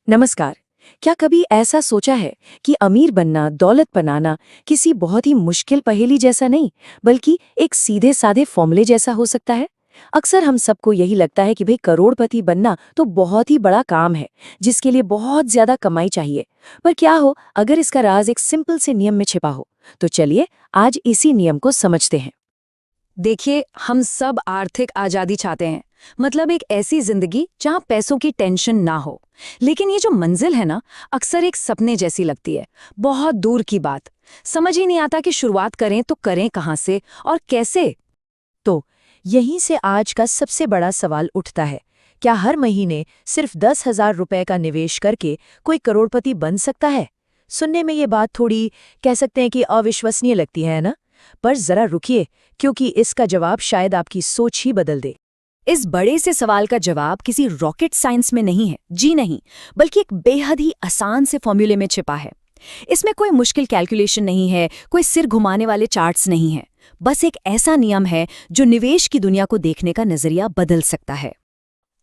नमस्कार। क्या कभी ऐसा सोचा है कि अमीर बनना, दौलत बनाना किसी बहुत ही मुश्किल पहेली जैसा नहीं, बल्कि एक सीधे साधे फॉर्मूले जैसा हो सकता है? अक्सर हम सबको यही लगता है कि भाई करोड़पति बनना तो बहुत ही बड़ा काम है, जिसके लिए बहुत ज्यादा कमाई चाहिए। पर क्या हो अगर इसका राज एक सिंपल से नियम में छिपा हो? तो चलिए आज इसी नियम को समझते हैं। देखिए, हम सब आर्थिक आजादी चाहते हैं। मतलब एक ऐसी जिंदगी जहां पैसों की टेंशन ना हो। लेकिन ये जो मंजिल है ना, अक्सर एक सपने जैसी लगती है। बहुत दूर की बात। समझ ही नहीं आता कि शुरुआत करें तो करें कहां से और कैसे। तो यहीं से आज का सबसे बड़ा सवाल उठता है, क्या हर महीने सिर्फ 10,000 रुपए का निवेश करके कोई करोड़पति बन सकता है? सुनने में ये बात थोड़ी कह सकते हैं कि अविश्वसनीय लगती है ना? पर जरा रुकिए, क्योंकि इसका जवाब शायद आपकी सोच ही बदल दे। इस बड़े से सवाल का जवाब किसी रॉकेट साइंस में नहीं है, जी नहीं, बल्कि एक बेहद ही आसान से फॉर्मूले में छिपा है। इसमें कोई मुश्किल कैलकुलेशन नहीं है, कोई सिर घुमाने वाले चार्ट्स नहीं है। बस एक ऐसा नियम है जो निवेश की दुनिया को देखने का नजरिया बदल सकता है।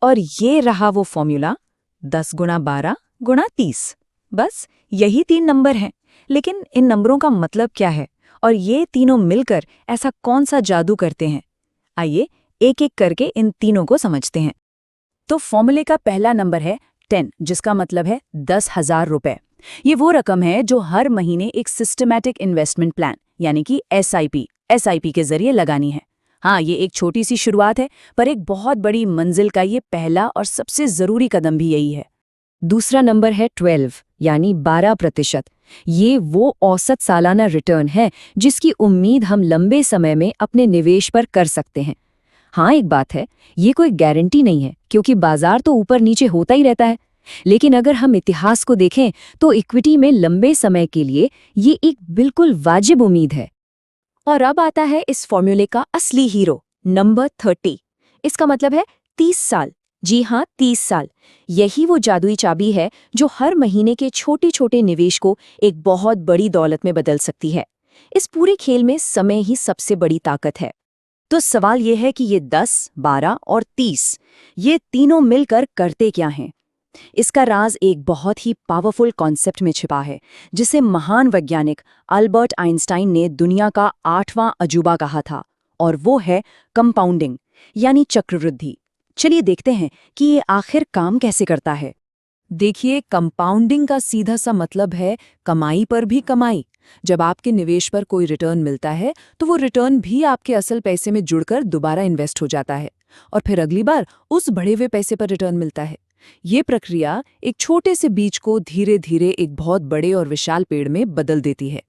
और ये रहा वो फॉर्मूला, 10 गुणा 12 गुणा 30। बस यही 3 नंबर हैं। लेकिन इन नंबरों का मतलब क्या है, और ये तीनों मिलकर ऐसा कौन सा जादू करते हैं? आइए एक एक करके इन तीनों को समझते हैं। तो फॉर्मूले का पहला नंबर है 10, जिसका मतलब है 10,000 रुपए। ये वो रकम है जो हर महीने एक सिस्टमैटिक इन्वेस्टमेंट प्लान यानी कि एसआईपी के जरिए लगानी है। हाँ, ये एक छोटी सी शुरुआत है, पर एक बहुत बड़ी मंजिल का ये पहला और सबसे जरूरी कदम भी यही है। दूसरा नंबर है 12 यानी 12%। ये वो औसत सालाना रिटर्न है जिसकी उम्मीद हम लंबे समय में अपने निवेश पर कर सकते हैं। हाँ, एक बात है, ये कोई गारंटी नहीं है, क्योंकि बाजार तो ऊपर नीचे होता ही रहता है। लेकिन अगर हम इतिहास को देखें तो इक्विटी में लंबे समय के लिए ये एक बिल्कुल वाजिब उम्मीद है। और अब आता है इस फॉर्मूले का असली हीरो, नंबर 30। इसका मतलब है 30 साल। जी हाँ, 30 साल। यही वो जादुई चाबी है जो हर महीने के छोटे छोटे निवेश को एक बहुत बड़ी दौलत में बदल सकती है। इस पूरे खेल में समय ही सबसे बड़ी ताकत है। तो सवाल यह है कि ये 10, 12 और 30, ये तीनों मिलकर करते क्या हैं? इसका राज एक बहुत ही पावरफुल कॉन्सेप्ट में छिपा है, जिसे महान वैज्ञानिक अल्बर्ट आइंस्टाइन ने दुनिया का 8वां अजूबा कहा था, और वो है कंपाउंडिंग यानी चक्रवृद्धि। चलिए देखते हैं कि ये आखिर काम कैसे करता है। देखिए, कंपाउंडिंग का सीधा सा मतलब है कमाई पर भी कमाई। जब आपके निवेश पर कोई रिटर्न मिलता है तो वो रिटर्न भी आपके असल पैसे में जुड़कर दोबारा इन्वेस्ट हो जाता है, और फिर अगली बार उस बढ़े हुए पैसे पर रिटर्न मिलता है। ये प्रक्रिया एक छोटे से बीज को धीरे धीरे एक बहुत बड़े और विशाल पेड़ में बदल देती है।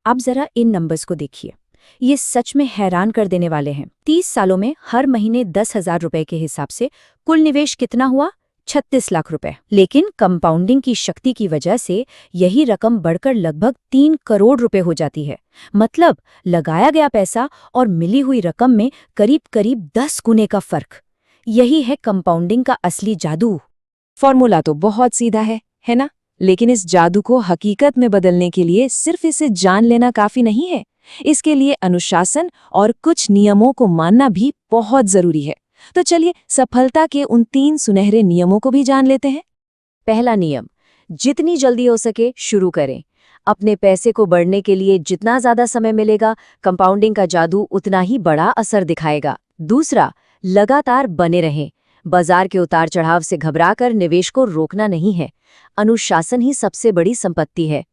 अब जरा इन नंबर्स को देखिए, ये सच में हैरान कर देने वाले हैं। 30 सालों में हर महीने 10,000 रुपए के हिसाब से कुल निवेश कितना हुआ? 36 लाख रुपए। लेकिन कंपाउंडिंग की शक्ति की वजह से यही रकम बढ़कर लगभग 3 करोड़ रुपए हो जाती है। मतलब लगाया गया पैसा और मिली हुई रकम में करीब करीब 10 गुने का फर्क। यही है कंपाउंडिंग का असली जादू। फॉर्मूला तो बहुत सीधा है ना? लेकिन इस जादू को हकीकत में बदलने के लिए सिर्फ इसे जान लेना काफी नहीं है। इसके लिए अनुशासन और कुछ नियमों को मानना भी बहुत जरूरी है। तो चलिए सफलता के उन 3 सुनहरे नियमों को भी जान लेते हैं। पहला नियम, जितनी जल्दी हो सके शुरू करें। अपने पैसे को बढ़ने के लिए जितना ज्यादा समय मिलेगा, कंपाउंडिंग का जादू उतना ही बड़ा असर दिखाएगा। दूसरा, लगातार बने रहें। बाजार के उतार चढ़ाव से घबराकर निवेश को रोकना नहीं है। अनुशासन ही सबसे बड़ी संपत्ति है।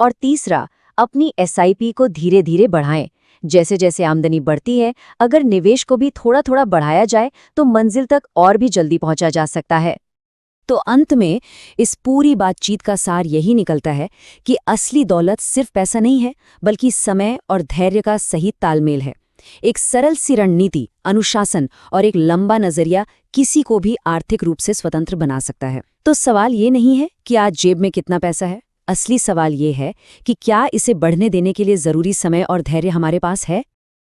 और तीसरा, अपनी एसआईपी को धीरे धीरे बढ़ाएं। जैसे जैसे आमदनी बढ़ती है, अगर निवेश को भी थोड़ा थोड़ा बढ़ाया जाए तो मंजिल तक और भी जल्दी पहुंचा जा सकता है। तो अंत में इस पूरी बातचीत का सार यही निकलता है कि असली दौलत सिर्फ पैसा नहीं है, बल्कि समय और धैर्य का सही तालमेल है। एक सरल सी रणनीति, अनुशासन और एक लंबा नजरिया किसी को भी आर्थिक रूप से स्वतंत्र बना सकता है। तो सवाल ये नहीं है कि आज जेब में कितना पैसा है। असली सवाल ये है कि क्या इसे बढ़ने देने के लिए जरूरी समय और धैर्य हमारे पास है।